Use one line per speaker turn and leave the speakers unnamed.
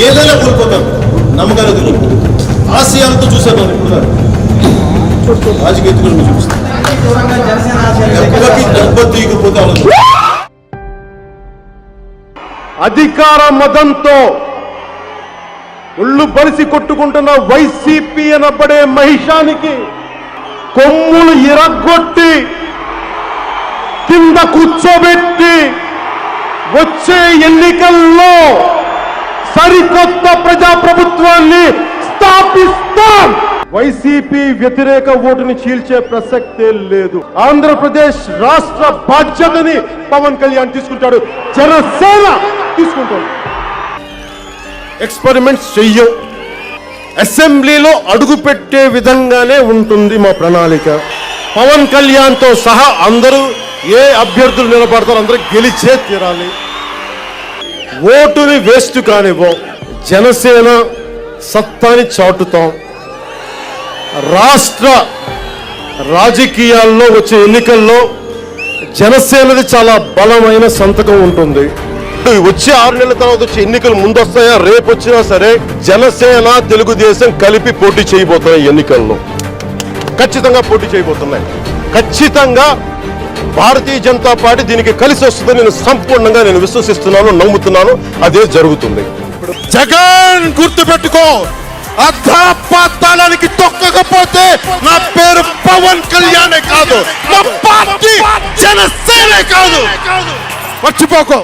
ఏదైనా కోల్పోతాను, నమ్మకాలు కోల్పోతాను. ఆశయాలతో చూశాను నన్ను ఇప్పుడు రాజకీయ చూపిస్తాను. దెబ్బ తీయకపోతే
అధికార మదంతో ఒళ్ళు బలిసి కొట్టుకుంటున్న వైసీపీ అనబడే మహిషానికి కొమ్ములు ఇరగొట్టి కింద కూర్చోబెట్టి వచ్చే ఎన్నికల్లో సరికొత్త ప్రజాప్రభుత్వాన్ని స్థాపిస్తాం. వైసీపీ వ్యతిరేక ఓటుని చీల్చే ప్రసక్తే లేదు. ఆంధ్రప్రదేశ్ రాష్ట్ర బాధ్యతని పవన్ కళ్యాణ్ తీసుకుంటాడు, జనసేన తీసుకుంటాడు. ఎక్స్పెరిమెంట్స్ చెయ్యం, అసెంబ్లీలో అడుగు పెట్టే విధంగానే ఉంటుంది మా ప్రణాళిక. పవన్ కళ్యాణ్ తో సహా అందరూ ఏ అభ్యర్థులు నిలబడతారో అందరూ గెలిచే తీరాలి. ఓటుని వేస్ట్ కానివ్వం, జనసేన సత్తాని చాటుతాం. రాష్ట్ర రాజకీయాల్లో వచ్చే ఎన్నికల్లో జనసేనది చాలా బలమైన సంతకం ఉంటుంది. వచ్చే 6 నెలల తర్వాత వచ్చే ఎన్నికలు ముందొస్తాయా రేపు వచ్చినా సరే జనసేన తెలుగుదేశం కలిపి పోటీ చేయబోతున్నాయి. ఎన్నికల్లో ఖచ్చితంగా పోటీ చేయబోతున్నాయి. ఖచ్చితంగా భారతీయ జనతా పార్టీ దీనికి కలిసి వస్తుందని నేను సంపూర్ణంగా విశ్వసిస్తున్నాను, నమ్ముతున్నాను. అదే జరుగుతుంది.
జగన్ గుర్తుపెట్టుకో, అధాపాతాళానికి తొక్కకపోతే నా పేరు పవన్ కళ్యాణే కాదు, నా పార్టీ జనసేనే కాదు. మర్చిపోకో.